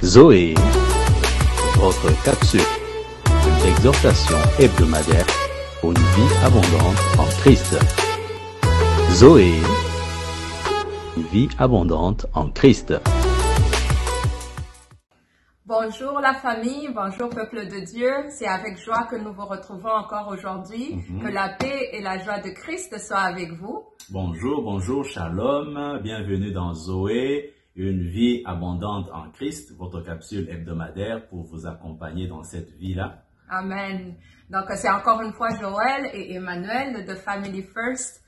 Zoé, votre capsule d'exhortation hebdomadaire pour une vie abondante en Christ. Zoé, une vie abondante en Christ. Bonjour la famille, bonjour peuple de Dieu. C'est avec joie que nous vous retrouvons encore aujourd'hui. Que la paix et la joie de Christ soient avec vous. Bonjour, bonjour, shalom, bienvenue dans Zoé, une vie abondante en Christ, votre capsule hebdomadaire pour vous accompagner dans cette vie-là. Amen. Donc c'est encore une fois Joël et Emmanuel de Family First.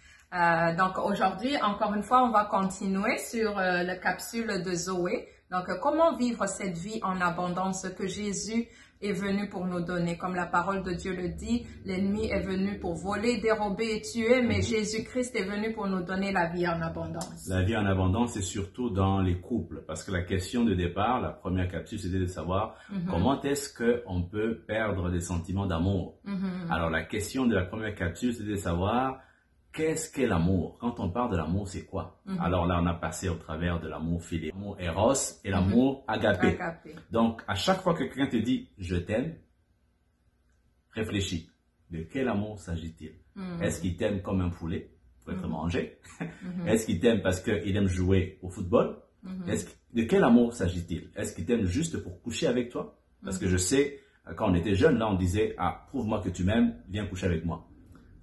Donc aujourd'hui, encore une fois, on va continuer sur la capsule de Zoé. Donc, comment vivre cette vie en abondance que Jésus est venu pour nous donner? Comme la parole de Dieu le dit, l'ennemi est venu pour voler, dérober et tuer, mais Jésus-Christ est venu pour nous donner la vie en abondance. La vie en abondance, c'est surtout dans les couples, parce que la question de départ, la première capsule, c'était de savoir comment est-ce qu'on peut perdre des sentiments d'amour. Alors, la question de la première capsule, c'était de savoir qu'est-ce qu'est l'amour? Quand on parle de l'amour, c'est quoi? Alors là, on a passé au travers de l'amour philéo, l'amour éros et l'amour agapé. Donc, à chaque fois que quelqu'un te dit « je t'aime », réfléchis. De quel amour s'agit-il? Est-ce qu'il t'aime comme un poulet pour être mangé? Est-ce qu'il t'aime parce qu'il aime jouer au football? De quel amour s'agit-il? Est-ce qu'il t'aime juste pour coucher avec toi? Parce que je sais, quand on était jeune, là, on disait « ah, prouve-moi que tu m'aimes, viens coucher avec moi ».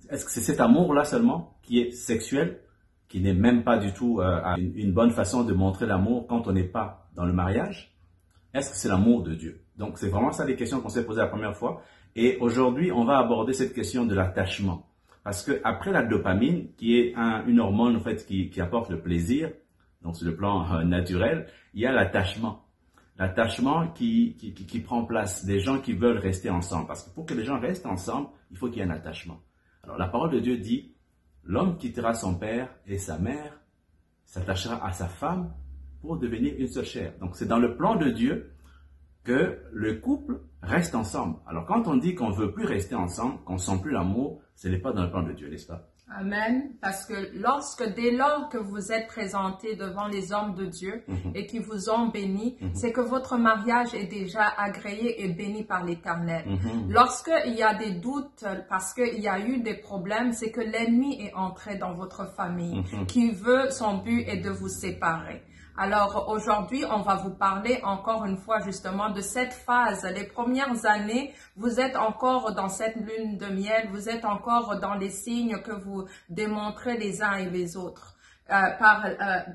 Est-ce que c'est cet amour-là seulement qui est sexuel, qui n'est même pas du tout une bonne façon de montrer l'amour quand on n'est pas dans le mariage? Est-ce que c'est l'amour de Dieu? Donc, c'est vraiment ça les questions qu'on s'est posées la première fois. Et aujourd'hui, on va aborder cette question de l'attachement. Parce que après la dopamine, qui est une hormone en fait, qui apporte le plaisir, donc sur le plan naturel, il y a l'attachement. L'attachement qui prend place, des gens qui veulent rester ensemble. Parce que pour que les gens restent ensemble, il faut qu'il y ait un attachement. Alors, la parole de Dieu dit, l'homme quittera son père et sa mère, s'attachera à sa femme pour devenir une seule chair. Donc, c'est dans le plan de Dieu que le couple reste ensemble. Alors, quand on dit qu'on ne veut plus rester ensemble, qu'on ne sent plus l'amour, ce n'est pas dans le plan de Dieu, n'est-ce pas? Amen. Parce que dès lors que vous êtes présentés devant les hommes de Dieu et qui vous ont béni, c'est que votre mariage est déjà agréé et béni par l'Éternel. Lorsqu'il y a des doutes, parce qu'il y a eu des problèmes, c'est que l'ennemi est entré dans votre famille, qui veut, son but est de vous séparer. Alors aujourd'hui, on va vous parler encore une fois justement de cette phase. Les premières années, vous êtes encore dans cette lune de miel, vous êtes encore dans les signes que vous démontrez les uns et les autres. Par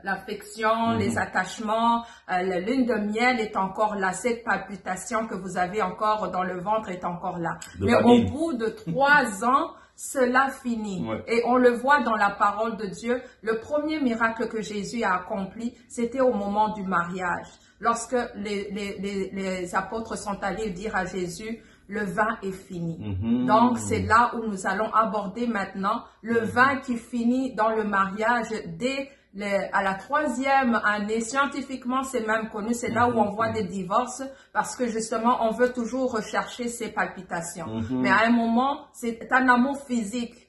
l'affection, les attachements, la lune de miel est encore là, cette palpitation que vous avez encore dans le ventre est encore là. Mais au bout de 3 ans, cela finit. Et on le voit dans la parole de Dieu. Le premier miracle que Jésus a accompli, c'était au moment du mariage. Lorsque les apôtres sont allés dire à Jésus, le vin est fini. Donc, c'est là où nous allons aborder maintenant le vin qui finit dans le mariage dès à la 3e année. Scientifiquement, c'est même connu. C'est là où on voit des divorces parce que justement, on veut toujours rechercher ces palpitations. Mais à un moment, c'est un amour physique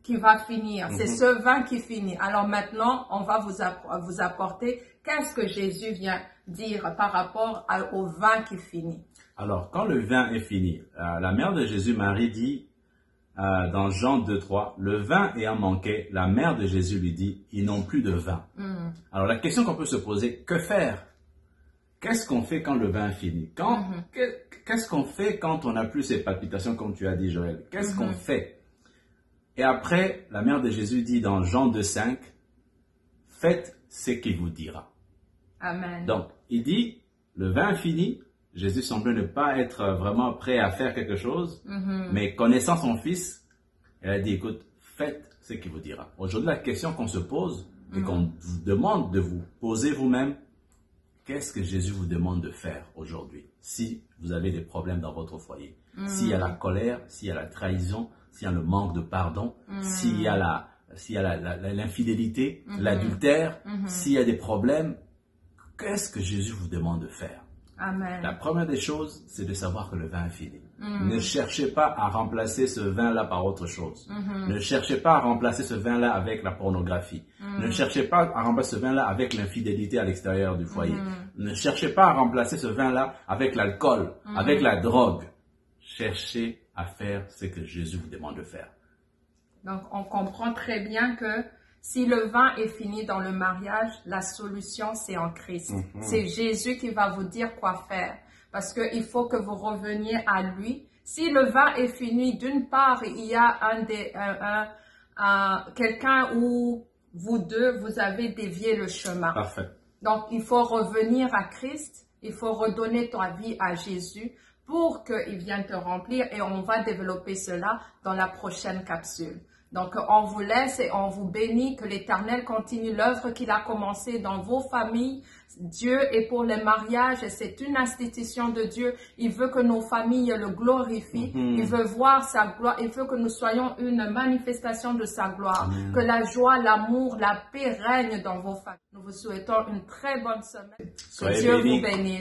qui va finir. C'est ce vin qui finit. Alors maintenant, on va vous apporter qu'est-ce que Jésus vient dire par rapport au vin qui finit. Alors, quand le vin est fini, la mère de Jésus, Marie, dit dans Jean 2,3, le vin ayant manqué, la mère de Jésus lui dit, ils n'ont plus de vin. Alors, la question qu'on peut se poser, que faire? Qu'est-ce qu'on fait quand le vin finit? Qu'est-ce qu'on fait quand on n'a plus ces palpitations, comme tu as dit, Joël? Qu'est-ce qu'on fait? Et après, la mère de Jésus dit dans Jean 2,5, faites ce qu'il vous dira. Amen. Donc, il dit, le vin fini. Jésus semblait ne pas être vraiment prêt à faire quelque chose, mais connaissant son fils, elle a dit, écoute, faites ce qu'il vous dira. Aujourd'hui, la question qu'on se pose et qu'on vous demande de vous poser vous-même, qu'est-ce que Jésus vous demande de faire aujourd'hui si vous avez des problèmes dans votre foyer? S'il y a la colère, s'il y a la trahison, s'il y a le manque de pardon, s'il y a l'infidélité, l'adultère, s'il y a des problèmes, qu'est-ce que Jésus vous demande de faire? Amen. La première des choses, c'est de savoir que le vin est fini. Ne cherchez pas à remplacer ce vin-là par autre chose. Ne cherchez pas à remplacer ce vin-là avec la pornographie. Ne cherchez pas à remplacer ce vin-là avec l'infidélité à l'extérieur du foyer. Ne cherchez pas à remplacer ce vin-là avec l'alcool, avec la drogue. Cherchez à faire ce que Jésus vous demande de faire. Donc, on comprend très bien que si le vin est fini dans le mariage, la solution, c'est en Christ. C'est Jésus qui va vous dire quoi faire. Parce qu'il faut que vous reveniez à lui. Si le vin est fini, d'une part, il y a quelqu'un où vous deux, vous avez dévié le chemin. Parfait. Donc, il faut revenir à Christ. Il faut redonner ta vie à Jésus pour qu'il vienne te remplir. Et on va développer cela dans la prochaine capsule. Donc, on vous laisse et on vous bénit, que l'Éternel continue l'œuvre qu'il a commencée dans vos familles. Dieu est pour les mariages, c'est une institution de Dieu. Il veut que nos familles le glorifient. Il veut voir sa gloire. Il veut que nous soyons une manifestation de sa gloire. Que la joie, l'amour, la paix règnent dans vos familles. Nous vous souhaitons une très bonne semaine. Que Dieu vous bénisse.